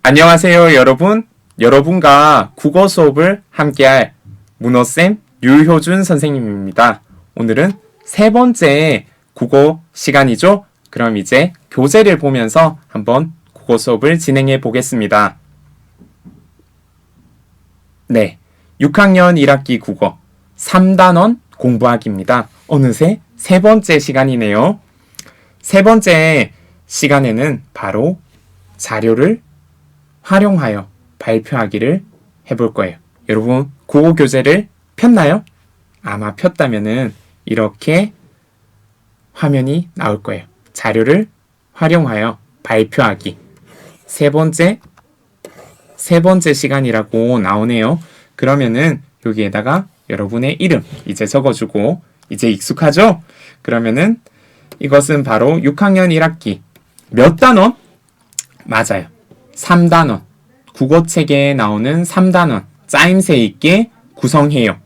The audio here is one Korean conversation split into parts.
안녕하세요, 여러분. 여러분과 국어 수업을 함께할 문어쌤 유효준 선생님입니다. 오늘은 세 번째 국어 시간이죠? 그럼 이제 교재를 보면서 한번 국어 수업을 진행해 보겠습니다. 네, 6학년 1학기 국어 3단원 공부하기입니다. 어느새 세 번째 시간이네요. 세 번째 시간에는 바로 자료를 활용하여 발표하기를 해볼 거예요. 여러분, 국어 교재를 폈나요? 아마 폈다면은 이렇게 화면이 나올 거예요. 자료를 활용하여 발표하기. 세 번째 시간이라고 나오네요. 그러면은 여기에다가 여러분의 이름 이제 적어주고, 이제 익숙하죠? 그러면은 이것은 바로 6학년 1학기 몇 단원? 맞아요. 3단원. 국어책에 나오는 3단원. 짜임새 있게 구성해요.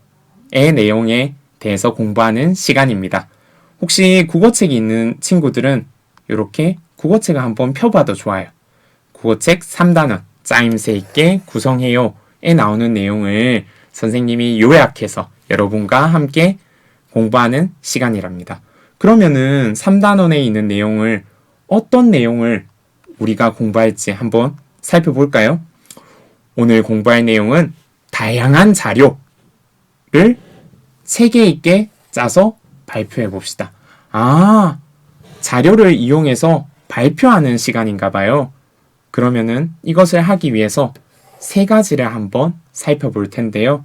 의 내용에 대해서 공부하는 시간입니다. 혹시 국어책이 있는 친구들은 이렇게 국어책을 한번 펴봐도 좋아요. 국어책 3단원. 짜임새 있게 구성해요에 나오는 내용을 선생님이 요약해서 여러분과 함께 공부하는 시간이랍니다. 그러면은 3단원에 있는 내용을 어떤 내용을 우리가 공부할지 한번 살펴볼까요? 오늘 공부할 내용은 다양한 자료를 체계 있게 짜서 발표해 봅시다. 자료를 이용해서 발표하는 시간인가 봐요. 그러면은 이것을 하기 위해서 세 가지를 한번 살펴볼 텐데요.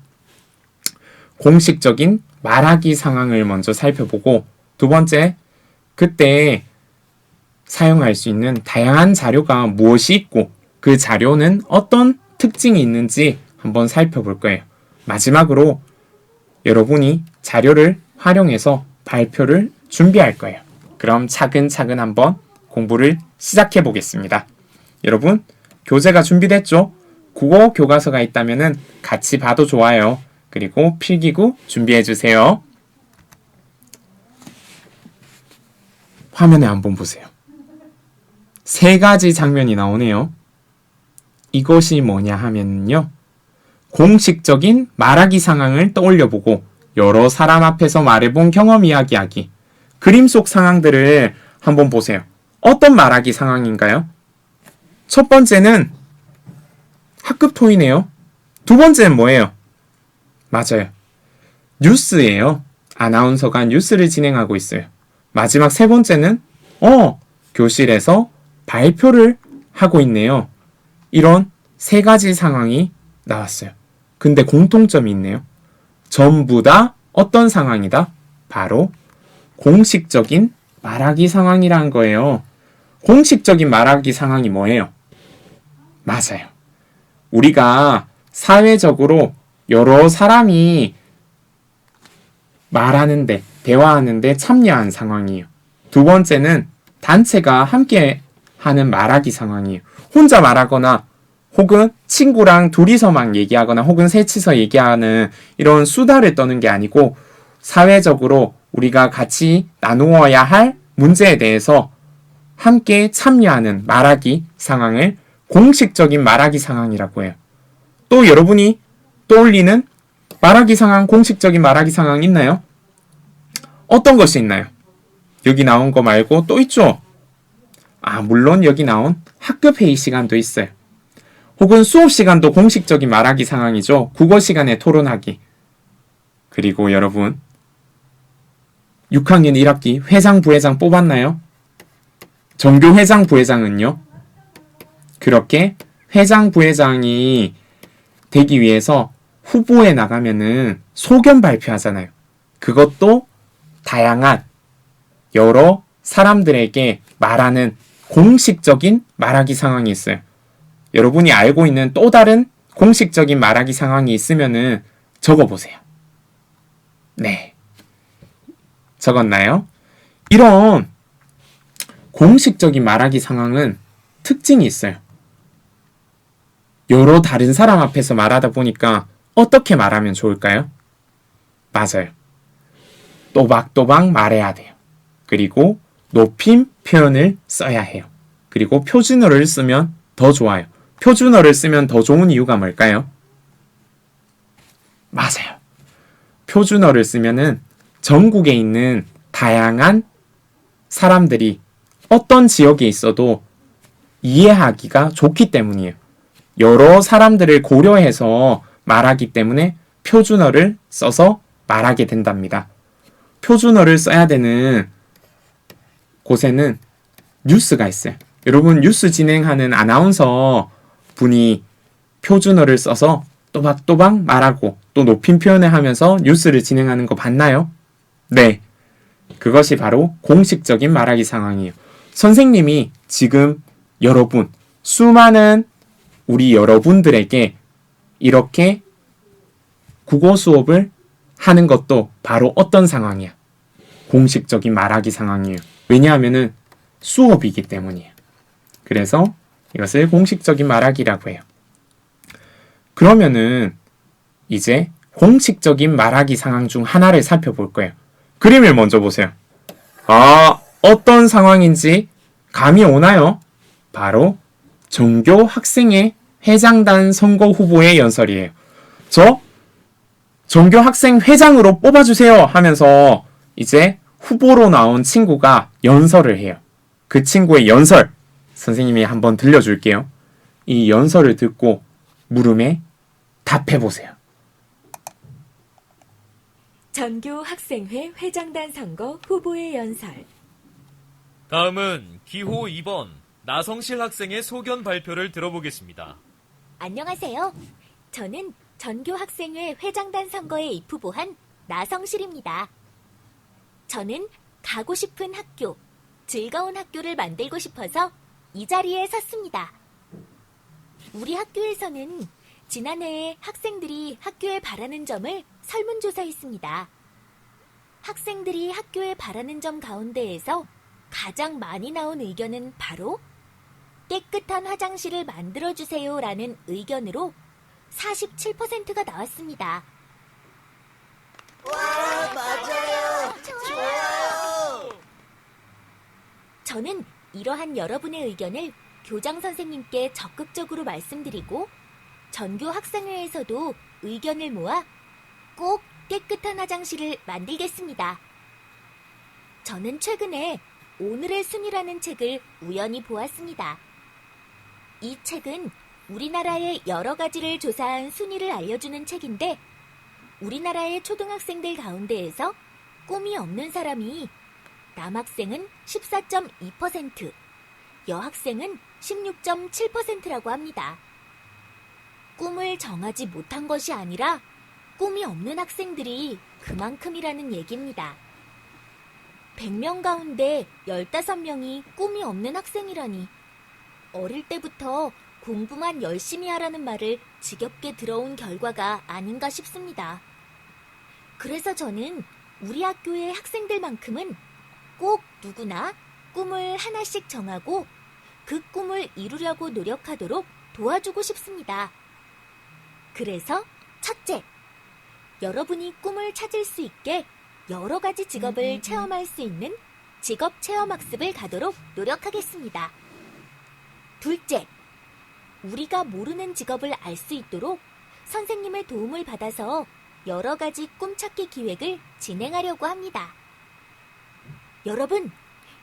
공식적인 말하기 상황을 먼저 살펴보고, 두 번째, 그때 사용할 수 있는 다양한 자료가 무엇이 있고 그 자료는 어떤 특징이 있는지 한번 살펴볼 거예요. 마지막으로 여러분이 자료를 활용해서 발표를 준비할 거예요. 그럼 차근차근 한번 공부를 시작해 보겠습니다. 여러분, 교재가 준비됐죠? 국어 교과서가 있다면 같이 봐도 좋아요. 그리고 필기구 준비해 주세요. 화면에 한번 보세요. 세 가지 장면이 나오네요. 이것이 뭐냐 하면요. 공식적인 말하기 상황을 떠올려보고 여러 사람 앞에서 말해본 경험 이야기하기. 그림 속 상황들을 한번 보세요. 어떤 말하기 상황인가요? 첫 번째는 학급 토의네요. 두 번째는 뭐예요? 맞아요. 뉴스예요. 아나운서가 뉴스를 진행하고 있어요. 마지막 세 번째는 교실에서 발표를 하고 있네요. 이런 세 가지 상황이 나왔어요. 근데 공통점이 있네요. 전부 다 어떤 상황이다? 바로 공식적인 말하기 상황이란 거예요. 공식적인 말하기 상황이 뭐예요? 맞아요. 우리가 사회적으로 여러 사람이 말하는데, 대화하는데 참여한 상황이에요. 두 번째는 단체가 함께 하는 말하기 상황이에요. 혼자 말하거나 혹은 친구랑 둘이서만 얘기하거나 혹은 셋이서 얘기하는 이런 수다를 떠는 게 아니고 사회적으로 우리가 같이 나누어야 할 문제에 대해서 함께 참여하는 말하기 상황을 공식적인 말하기 상황이라고 해요. 또 여러분이 떠올리는 말하기 상황, 공식적인 말하기 상황 있나요? 어떤 것이 있나요? 여기 나온 거 말고 또 있죠? 물론 여기 나온 학급 회의 시간도 있어요. 혹은 수업 시간도 공식적인 말하기 상황이죠. 국어 시간에 토론하기. 그리고 여러분, 6학년 1학기 회장, 부회장 뽑았나요? 전교 회장, 부회장은요? 그렇게 회장, 부회장이 되기 위해서 후보에 나가면은 소견 발표하잖아요. 그것도 다양한 여러 사람들에게 말하는 공식적인 말하기 상황이 있어요. 여러분이 알고 있는 또 다른 공식적인 말하기 상황이 있으면은 적어보세요. 네. 적었나요? 이런 공식적인 말하기 상황은 특징이 있어요. 여러 다른 사람 앞에서 말하다 보니까 어떻게 말하면 좋을까요? 맞아요. 또박또박 말해야 돼요. 그리고 높임 표현을 써야 해요. 그리고 표준어를 쓰면 더 좋아요. 표준어를 쓰면 더 좋은 이유가 뭘까요? 맞아요. 표준어를 쓰면은 전국에 있는 다양한 사람들이 어떤 지역에 있어도 이해하기가 좋기 때문이에요. 여러 사람들을 고려해서 말하기 때문에 표준어를 써서 말하게 된답니다. 표준어를 써야 되는 곳에는 뉴스가 있어요. 여러분 뉴스 진행하는 아나운서 분이 표준어를 써서 또박또박 말하고 또 높임 표현을 하면서 뉴스를 진행하는 거 봤나요? 네. 그것이 바로 공식적인 말하기 상황이에요. 선생님이 지금 여러분, 수많은 우리 여러분들에게 이렇게 국어 수업을 하는 것도 바로 어떤 상황이야? 공식적인 말하기 상황이에요. 왜냐하면은 수업이기 때문이에요. 그래서 이것을 공식적인 말하기라고 해요. 그러면은 이제 공식적인 말하기 상황 중 하나를 살펴볼 거예요. 그림을 먼저 보세요. 어떤 상황인지 감이 오나요? 바로 전교 학생회 회장단 선거 후보의 연설이에요. 저 전교 학생 회장으로 뽑아주세요 하면서 이제 후보로 나온 친구가 연설을 해요. 그 친구의 연설 선생님이 한번 들려줄게요. 이 연설을 듣고 물음에 답해보세요. 전교 학생회 회장단 선거 후보의 연설. 다음은 기호 2번 나성실 학생의 소견 발표를 들어보겠습니다. 안녕하세요. 저는 전교 학생회 회장단 선거에 입후보한 나성실입니다. 저는 가고 싶은 학교, 즐거운 학교를 만들고 싶어서 이 자리에 섰습니다. 우리 학교에서는 지난해에 학생들이 학교에 바라는 점을 설문조사했습니다. 학생들이 학교에 바라는 점 가운데에서 가장 많이 나온 의견은 바로 깨끗한 화장실을 만들어주세요 라는 의견으로 47%가 나왔습니다. 와, 맞아요. 좋아요. 저는 이러한 여러분의 의견을 교장 선생님께 적극적으로 말씀드리고 전교 학생회에서도 의견을 모아 꼭 깨끗한 화장실을 만들겠습니다. 저는 최근에 오늘의 순위라는 책을 우연히 보았습니다. 이 책은 우리나라의 여러 가지를 조사한 순위를 알려주는 책인데 우리나라의 초등학생들 가운데에서 꿈이 없는 사람이 남학생은 14.2%, 여학생은 16.7%라고 합니다. 꿈을 정하지 못한 것이 아니라 꿈이 없는 학생들이 그만큼이라는 얘기입니다. 100명 가운데 15명이 꿈이 없는 학생이라니 어릴 때부터 공부만 열심히 하라는 말을 지겹게 들어온 결과가 아닌가 싶습니다. 그래서 저는 우리 학교의 학생들만큼은 꼭 누구나 꿈을 하나씩 정하고 그 꿈을 이루려고 노력하도록 도와주고 싶습니다. 그래서 첫째, 여러분이 꿈을 찾을 수 있게 여러 가지 직업을 체험할 수 있는 직업 체험학습을 가도록 노력하겠습니다. 둘째, 우리가 모르는 직업을 알 수 있도록 선생님의 도움을 받아서 여러 가지 꿈찾기 기획을 진행하려고 합니다. 여러분,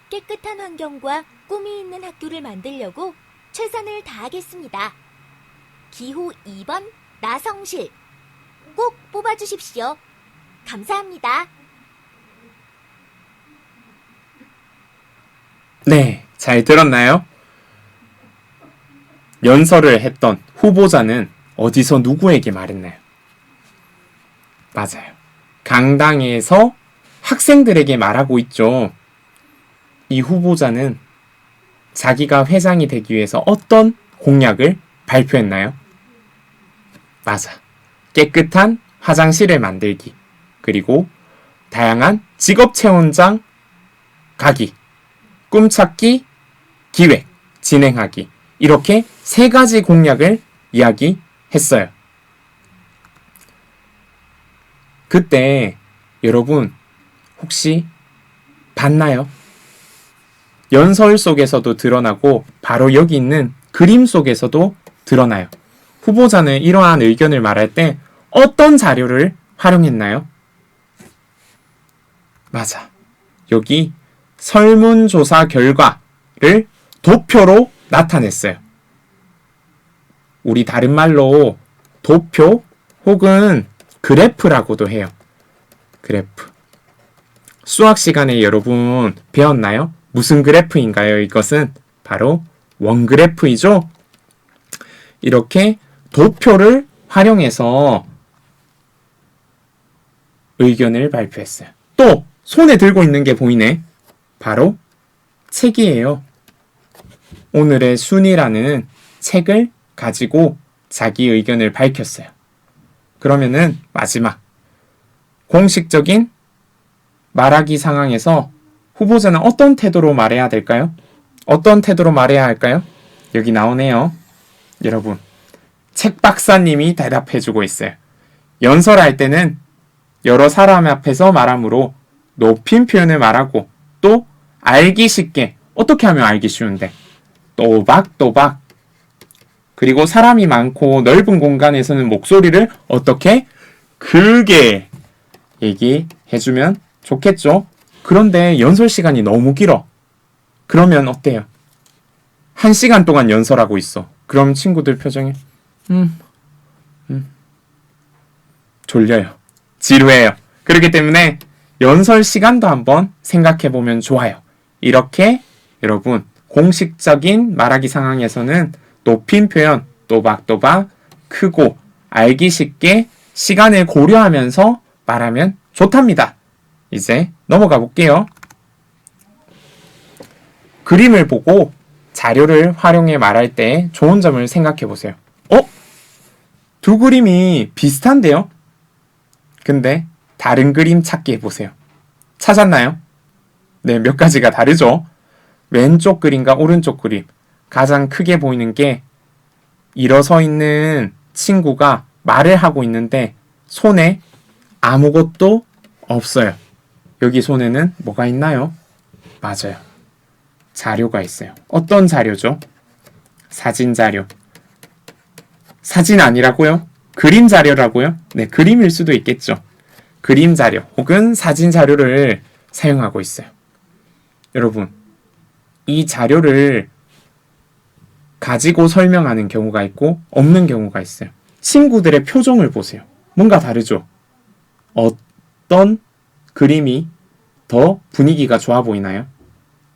깨끗한 환경과 꿈이 있는 학교를 만들려고 최선을 다하겠습니다. 기호 2번 나성실 꼭 뽑아주십시오. 감사합니다. 네, 잘 들었나요? 연설을 했던 후보자는 어디서 누구에게 말했나요? 맞아요. 강당에서 학생들에게 말하고 있죠. 이 후보자는 자기가 회장이 되기 위해서 어떤 공약을 발표했나요? 맞아. 깨끗한 화장실을 만들기, 그리고 다양한 직업체험장 가기, 꿈찾기 기획 진행하기, 이렇게 3가지 공약을 이야기했어요. 그때 여러분 혹시 봤나요? 연설 속에서도 드러나고 바로 여기 있는 그림 속에서도 드러나요. 후보자는 이러한 의견을 말할 때 어떤 자료를 활용했나요? 맞아. 여기 설문조사 결과를 도표로 나타냈어요. 우리 다른 말로 도표 혹은 그래프라고도 해요. 그래프. 수학 시간에 여러분 배웠나요? 무슨 그래프인가요? 이것은 바로 원그래프이죠? 이렇게 도표를 활용해서 의견을 발표했어요. 또 손에 들고 있는 게 보이네. 바로 책이에요. 오늘의 순위라는 책을 가지고 자기 의견을 밝혔어요. 그러면은 마지막 공식적인 말하기 상황에서 후보자는 어떤 태도로 말해야 될까요? 어떤 태도로 말해야 할까요? 여기 나오네요. 여러분, 책 박사님이 대답해주고 있어요. 연설할 때는 여러 사람 앞에서 말하므로 높임 표현을 말하고 또 알기 쉽게 어떻게 하면 알기 쉬운데 또박또박 그리고 사람이 많고 넓은 공간에서는 목소리를 어떻게 크게 얘기해주면 좋겠죠. 그런데 연설 시간이 너무 길어. 그러면 어때요? 1시간 동안 연설하고 있어. 그럼 친구들 표정이 졸려요. 지루해요. 그렇기 때문에 연설 시간도 한번 생각해 보면 좋아요. 이렇게 여러분 공식적인 말하기 상황에서는 높임 표현 또박또박 크고 알기 쉽게 시간을 고려하면서 말하면 좋답니다. 이제 넘어가 볼게요. 그림을 보고 자료를 활용해 말할 때 좋은 점을 생각해 보세요. 두 그림이 비슷한데요? 근데 다른 그림 찾기 해보세요. 찾았나요? 네, 몇 가지가 다르죠? 왼쪽 그림과 오른쪽 그림. 가장 크게 보이는 게 일어서 있는 친구가 말을 하고 있는데 손에 아무것도 없어요. 여기 손에는 뭐가 있나요? 맞아요. 자료가 있어요. 어떤 자료죠? 사진 자료. 사진 아니라고요? 그림 자료라고요? 네, 그림일 수도 있겠죠. 그림 자료 혹은 사진 자료를 사용하고 있어요. 여러분, 이 자료를 가지고 설명하는 경우가 있고 없는 경우가 있어요. 친구들의 표정을 보세요. 뭔가 다르죠? 어떤 그림이 더 분위기가 좋아 보이나요?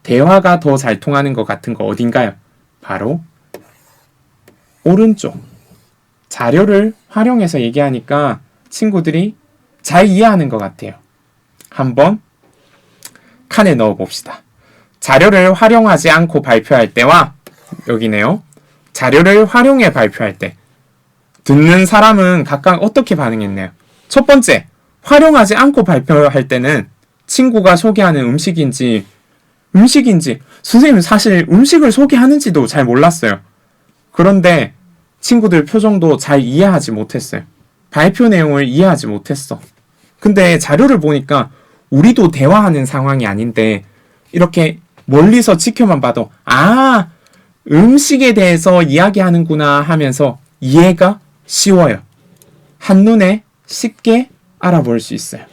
대화가 더 잘 통하는 것 같은 거 어딘가요? 바로 오른쪽. 자료를 활용해서 얘기하니까 친구들이 잘 이해하는 것 같아요. 한번 칸에 넣어 봅시다. 자료를 활용하지 않고 발표할 때와 여기네요. 자료를 활용해 발표할 때 듣는 사람은 각각 어떻게 반응했나요? 첫 번째, 활용하지 않고 발표할 때는 친구가 소개하는 음식인지 선생님 사실 음식을 소개하는지도 잘 몰랐어요. 그런데 친구들 표정도 잘 이해하지 못했어요. 발표 내용을 이해하지 못했어. 근데 자료를 보니까 우리도 대화하는 상황이 아닌데 이렇게 멀리서 지켜만 봐도 음식에 대해서 이야기하는구나 하면서 이해가 쉬워요. 한눈에 쉽게 알아볼 수 있어요.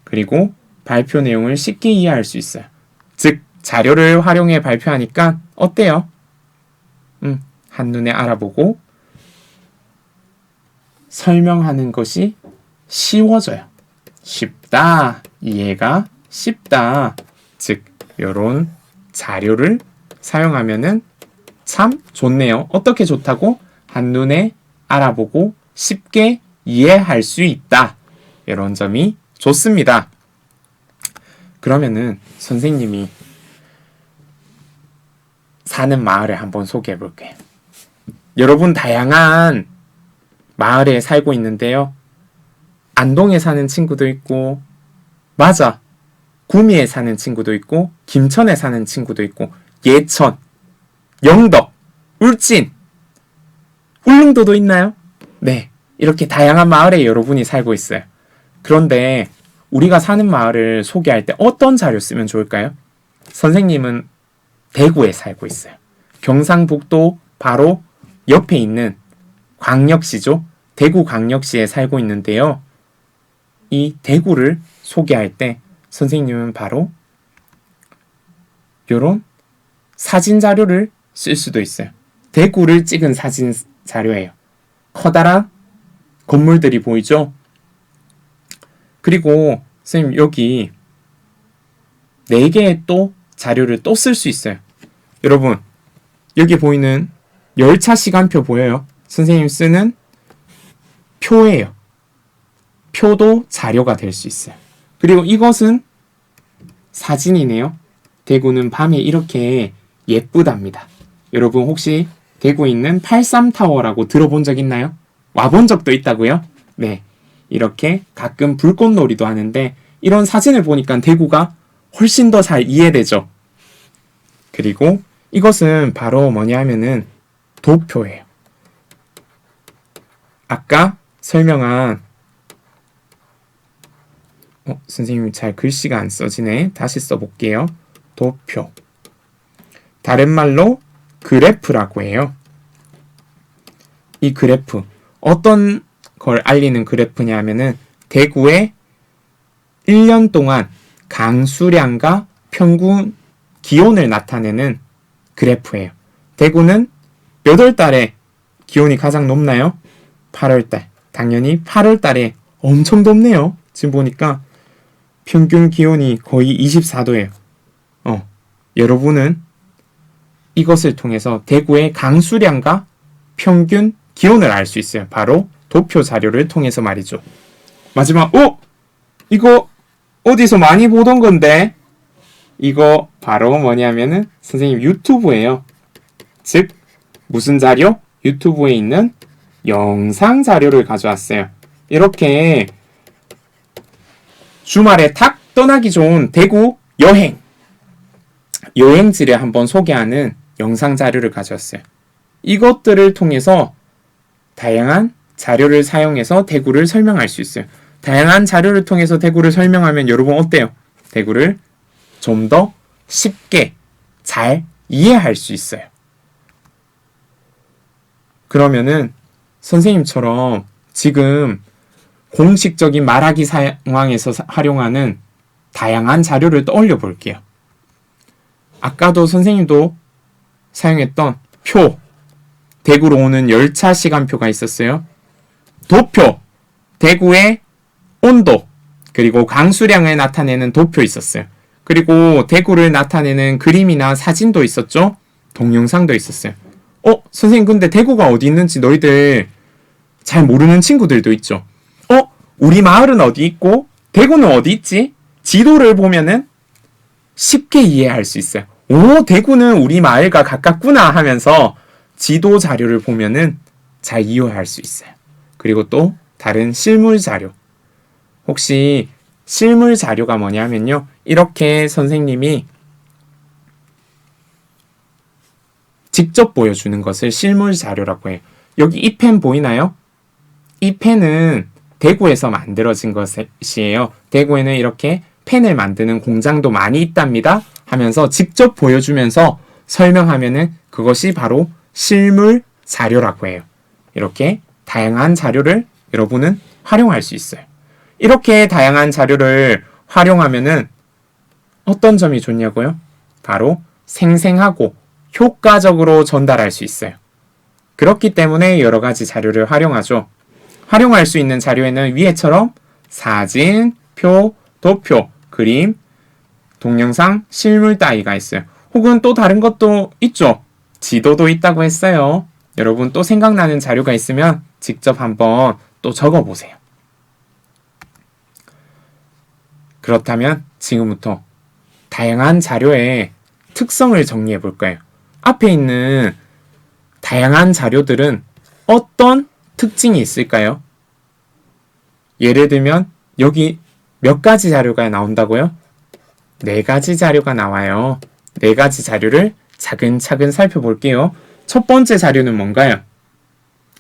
그리고 발표 내용을 쉽게 이해할 수 있어요. 즉 자료를 활용해 발표하니까 어때요? 한눈에 알아보고 설명하는 것이 쉬워져요. 쉽다, 이해가 쉽다. 즉 이런 자료를 사용하면은 참 좋네요. 어떻게 좋다고? 한눈에 알아보고 쉽게 이해할 수 있다. 이런 점이 좋습니다. 그러면은 선생님이 사는 마을을 한번 소개해 볼게요. 여러분 다양한 마을에 살고 있는데요. 안동에 사는 친구도 있고 맞아. 구미에 사는 친구도 있고 김천에 사는 친구도 있고 예천, 영덕, 울진, 울릉도도 있나요? 네. 이렇게 다양한 마을에 여러분이 살고 있어요. 그런데 우리가 사는 마을을 소개할 때 어떤 자료 쓰면 좋을까요? 선생님은 대구에 살고 있어요. 경상북도 바로 옆에 있는 광역시죠. 대구광역시에 살고 있는데요. 이 대구를 소개할 때 선생님은 바로 이런 사진 자료를 쓸 수도 있어요. 대구를 찍은 사진 자료예요. 커다란 건물들이 보이죠? 그리고 선생님 여기 4개의 또 자료를 또 쓸 수 있어요. 여러분 여기 보이는 열차 시간표 보여요? 선생님 쓰는 표예요. 표도 자료가 될 수 있어요. 그리고 이것은 사진이네요. 대구는 밤에 이렇게 예쁘답니다. 여러분 혹시 대구에 있는 83타워라고 들어본 적 있나요? 와본 적도 있다고요? 네. 이렇게 가끔 불꽃놀이도 하는데 이런 사진을 보니까 대구가 훨씬 더 잘 이해되죠. 그리고 이것은 바로 뭐냐 하면은 도표예요. 아까 설명한 선생님 잘 글씨가 안 써지네. 다시 써볼게요. 도표. 다른 말로 그래프라고 해요. 이 그래프 어떤 걸 알리는 그래프냐 하면은 대구의 1년 동안 강수량과 평균 기온을 나타내는 그래프예요. 대구는 몇 월 달에 기온이 가장 높나요? 8월 달. 당연히 8월 달에 엄청 덥네요. 지금 보니까 평균 기온이 거의 24도예요. 여러분은 이것을 통해서 대구의 강수량과 평균 기온을 알 수 있어요. 바로 도표 자료를 통해서 말이죠. 마지막, 이거 어디서 많이 보던 건데? 이거 바로 뭐냐면은 선생님 유튜브예요. 즉, 무슨 자료? 유튜브에 있는 영상 자료를 가져왔어요. 이렇게 주말에 탁 떠나기 좋은 대구 여행지를 한번 소개하는 영상 자료를 가져왔어요. 이것들을 통해서 다양한 자료를 사용해서 대구를 설명할 수 있어요. 다양한 자료를 통해서 대구를 설명하면 여러분 어때요? 대구를 좀 더 쉽게 잘 이해할 수 있어요. 그러면은 선생님처럼 지금 공식적인 말하기 상황에서 활용하는 다양한 자료를 떠올려 볼게요. 아까도 선생님도 사용했던 표, 대구로 오는 열차 시간표가 있었어요. 도표, 대구의 온도, 그리고 강수량을 나타내는 도표 있었어요. 그리고 대구를 나타내는 그림이나 사진도 있었죠. 동영상도 있었어요. 선생님 근데 대구가 어디 있는지 너희들 잘 모르는 친구들도 있죠. 우리 마을은 어디 있고 대구는 어디 있지? 지도를 보면은 쉽게 이해할 수 있어요. 대구는 우리 마을과 가깝구나 하면서 지도 자료를 보면은 잘 이해할 수 있어요. 그리고 또 다른 실물 자료. 혹시 실물 자료가 뭐냐면요. 이렇게 선생님이 직접 보여주는 것을 실물 자료라고 해요. 여기 이 펜 보이나요? 이 펜은 대구에서 만들어진 것이에요. 대구에는 이렇게 펜을 만드는 공장도 많이 있답니다. 하면서 직접 보여주면서 설명하면은 그것이 바로 실물 자료라고 해요. 이렇게 다양한 자료를 여러분은 활용할 수 있어요. 이렇게 다양한 자료를 활용하면은 어떤 점이 좋냐고요? 바로 생생하고 효과적으로 전달할 수 있어요. 그렇기 때문에 여러 가지 자료를 활용하죠. 활용할 수 있는 자료에는 위에처럼 사진, 표, 도표, 그림, 동영상, 실물 따위가 있어요. 혹은 또 다른 것도 있죠. 지도도 있다고 했어요. 여러분 또 생각나는 자료가 있으면 직접 한번 또 적어보세요. 그렇다면 지금부터 다양한 자료의 특성을 정리해 볼 거예요. 앞에 있는 다양한 자료들은 어떤 특징이 있을까요? 예를 들면 여기 몇 가지 자료가 나온다고요? 4가지 자료가 나와요. 4가지 자료를 차근차근 살펴볼게요. 첫 번째 자료는 뭔가요?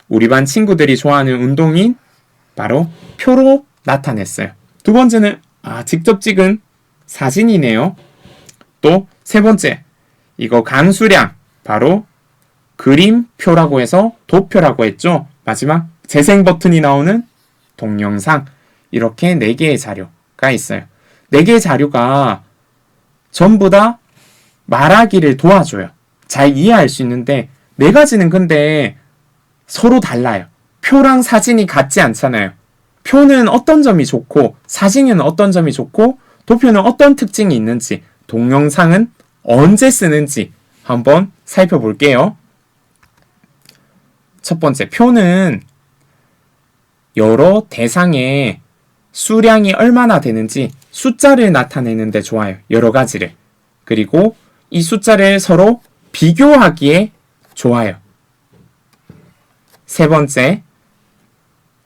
우리 반 친구들이 좋아하는 운동인 바로 표로 나타냈어요. 두 번째는 직접 찍은 사진이네요. 또 세 번째, 이거 강수량 바로 그림표라고 해서 도표라고 했죠. 마지막 재생 버튼이 나오는 동영상. 이렇게 4개의 자료가 있어요. 4개의 자료가 전부 다 말하기를 도와줘요. 잘 이해할 수 있는데 4가지는 근데 서로 달라요. 표랑 사진이 같지 않잖아요. 표는 어떤 점이 좋고 사진은 어떤 점이 좋고 도표는 어떤 특징이 있는지 동영상은 언제 쓰는지 한번 살펴볼게요. 첫 번째, 표는 여러 대상의 수량이 얼마나 되는지 숫자를 나타내는 데 좋아요. 여러 가지를. 그리고 이 숫자를 서로 비교하기에 좋아요. 세 번째,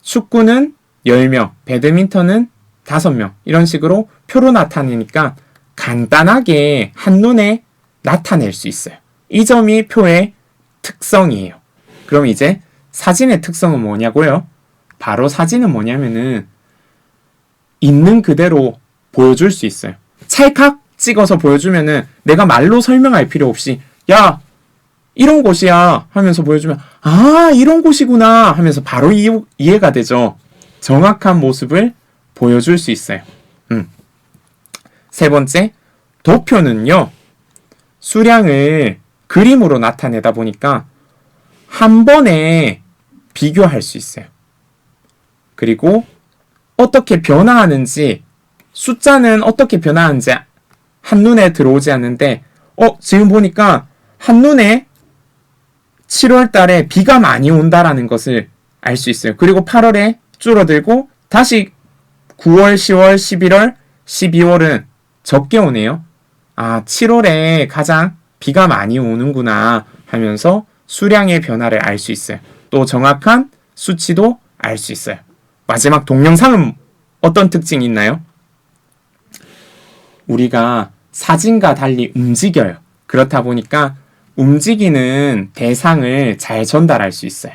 축구는 10명, 배드민턴은 5명. 이런 식으로 표로 나타내니까 간단하게 한눈에 나타낼 수 있어요. 이 점이 표의 특성이에요. 그럼 이제 사진의 특성은 뭐냐고요? 바로 사진은 뭐냐면은 있는 그대로 보여줄 수 있어요. 찰칵 찍어서 보여주면은 내가 말로 설명할 필요 없이 야, 이런 곳이야 하면서 보여주면 아, 이런 곳이구나 하면서 바로 이해가 되죠. 정확한 모습을 보여줄 수 있어요. 세 번째, 도표는요. 수량을 그림으로 나타내다 보니까 한 번에 비교할 수 있어요. 그리고 어떻게 변화하는지, 숫자는 어떻게 변화하는지 한눈에 들어오지 않는데 지금 보니까 한눈에 7월 달에 비가 많이 온다라는 것을 알 수 있어요. 그리고 8월에 줄어들고 다시 9월, 10월, 11월, 12월은 적게 오네요. 아, 7월에 가장 비가 많이 오는구나 하면서 수량의 변화를 알 수 있어요. 또 정확한 수치도 알 수 있어요. 마지막 동영상은 어떤 특징이 있나요? 우리가 사진과 달리 움직여요. 그렇다 보니까 움직이는 대상을 잘 전달할 수 있어요.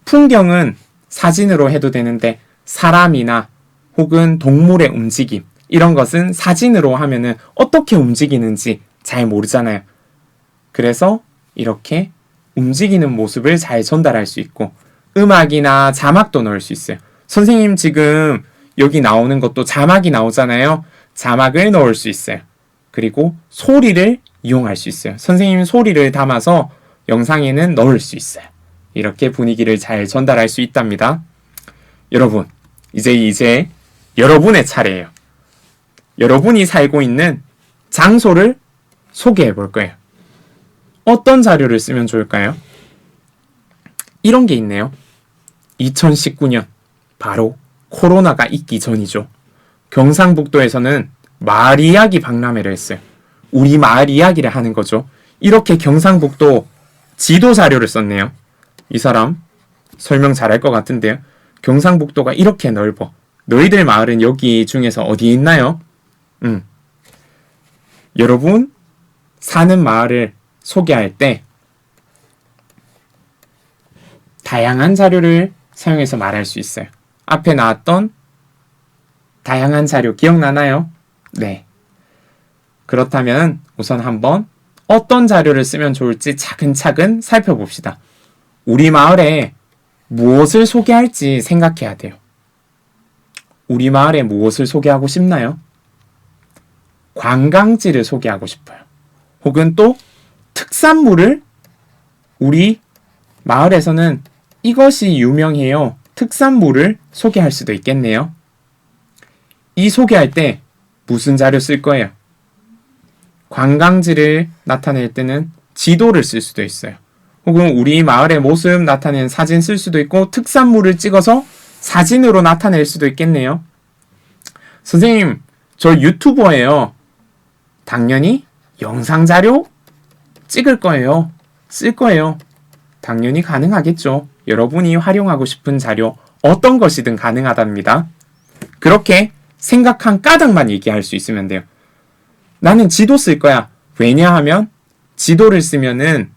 풍경은 사진으로 해도 되는데 사람이나 혹은 동물의 움직임 이런 것은 사진으로 하면은 어떻게 움직이는지 잘 모르잖아요. 그래서 이렇게 움직이는 모습을 잘 전달할 수 있고 음악이나 자막도 넣을 수 있어요. 선생님 지금 여기 나오는 것도 자막이 나오잖아요. 자막을 넣을 수 있어요. 그리고 소리를 이용할 수 있어요. 선생님 소리를 담아서 영상에는 넣을 수 있어요. 이렇게 분위기를 잘 전달할 수 있답니다. 여러분, 이제 여러분의 차례예요. 여러분이 살고 있는 장소를 소개해 볼 거예요. 어떤 자료를 쓰면 좋을까요? 이런 게 있네요. 2019년, 바로 코로나가 있기 전이죠. 경상북도에서는 마을 이야기 박람회를 했어요. 우리 마을 이야기를 하는 거죠. 이렇게 경상북도 지도 자료를 썼네요. 이 사람 설명 잘할 것 같은데요. 경상북도가 이렇게 넓어. 너희들 마을은 여기 중에서 어디에 있나요? 여러분 사는 마을을 소개할 때 다양한 자료를 사용해서 말할 수 있어요. 앞에 나왔던 다양한 자료 기억나나요? 네. 그렇다면 우선 한번 어떤 자료를 쓰면 좋을지 차근차근 살펴봅시다. 우리 마을에 무엇을 소개할지 생각해야 돼요. 우리 마을에 무엇을 소개하고 싶나요? 관광지를 소개하고 싶어요. 혹은 또 특산물을 우리 마을에서는 이것이 유명해요. 특산물을 소개할 수도 있겠네요. 이 소개할 때 무슨 자료 쓸 거예요? 관광지를 나타낼 때는 지도를 쓸 수도 있어요. 혹은 우리 마을의 모습 나타내는 사진 쓸 수도 있고 특산물을 찍어서 사진으로 나타낼 수도 있겠네요. 선생님, 저 유튜버예요. 당연히 영상 자료 찍을 거예요. 쓸 거예요. 당연히 가능하겠죠. 여러분이 활용하고 싶은 자료 어떤 것이든 가능하답니다. 그렇게 생각한 까닭만 얘기할 수 있으면 돼요. 나는 지도 쓸 거야. 왜냐하면 지도를 쓰면은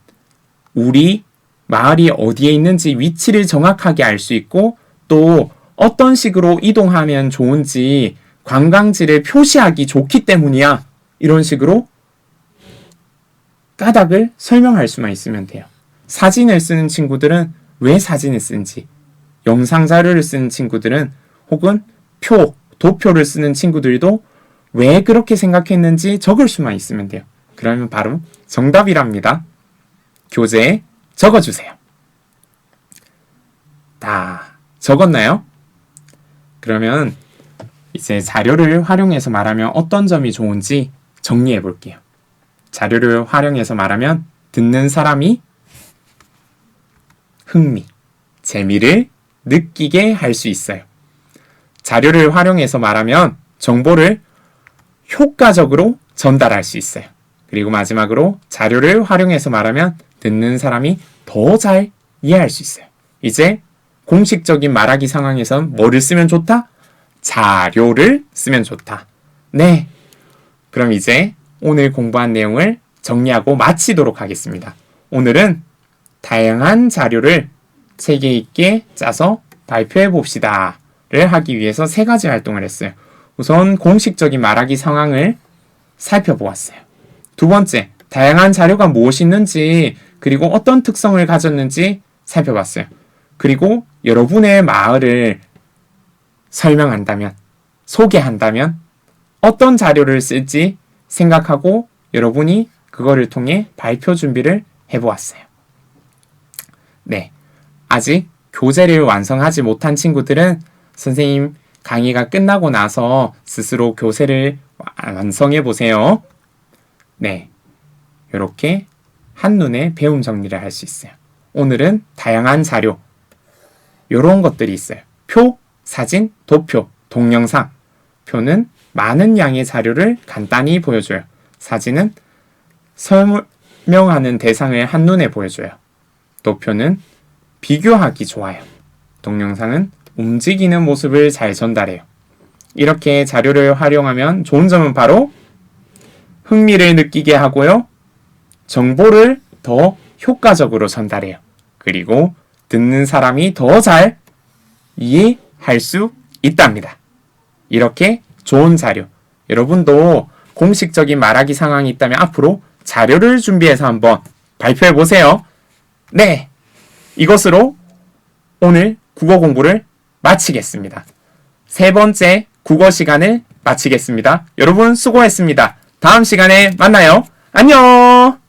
우리 마을이 어디에 있는지 위치를 정확하게 알 수 있고 또 어떤 식으로 이동하면 좋은지 관광지를 표시하기 좋기 때문이야. 이런 식으로 까닭을 설명할 수만 있으면 돼요. 사진을 쓰는 친구들은 왜 사진을 쓰는지, 영상 자료를 쓰는 친구들은 혹은 도표를 쓰는 친구들도 왜 그렇게 생각했는지 적을 수만 있으면 돼요. 그러면 바로 정답이랍니다. 교재에 적어주세요. 다 적었나요? 그러면 이제 자료를 활용해서 말하면 어떤 점이 좋은지 정리해 볼게요. 자료를 활용해서 말하면 듣는 사람이 흥미, 재미를 느끼게 할 수 있어요. 자료를 활용해서 말하면 정보를 효과적으로 전달할 수 있어요. 그리고 마지막으로 자료를 활용해서 말하면 듣는 사람이 더 잘 이해할 수 있어요. 이제 공식적인 말하기 상황에선 뭐를 쓰면 좋다? 자료를 쓰면 좋다. 네. 그럼 이제 오늘 공부한 내용을 정리하고 마치도록 하겠습니다. 오늘은 다양한 자료를 체계 있게 짜서 발표해 봅시다를 하기 위해서 3가지 활동을 했어요. 우선 공식적인 말하기 상황을 살펴보았어요. 두 번째, 다양한 자료가 무엇이 있는지 그리고 어떤 특성을 가졌는지 살펴봤어요. 그리고 여러분의 마을을 설명한다면, 소개한다면 어떤 자료를 쓸지 생각하고 여러분이 그거를 통해 발표 준비를 해보았어요. 네, 아직 교재를 완성하지 못한 친구들은 선생님 강의가 끝나고 나서 스스로 교재를 완성해 보세요. 네, 이렇게 한눈에 배움 정리를 할 수 있어요. 오늘은 다양한 자료, 이런 것들이 있어요. 표, 사진, 도표, 동영상. 표는 많은 양의 자료를 간단히 보여줘요. 사진은 설명하는 대상을 한눈에 보여줘요. 도표는 비교하기 좋아요. 동영상은 움직이는 모습을 잘 전달해요. 이렇게 자료를 활용하면 좋은 점은 바로 흥미를 느끼게 하고요. 정보를 더 효과적으로 전달해요. 그리고 듣는 사람이 더 잘 이해할 수 있답니다. 이렇게 좋은 자료. 여러분도 공식적인 말하기 상황이 있다면 앞으로 자료를 준비해서 한번 발표해 보세요. 네. 이것으로 오늘 국어 공부를 마치겠습니다. 3번째 국어 시간을 마치겠습니다. 여러분 수고했습니다. 다음 시간에 만나요. 안녕!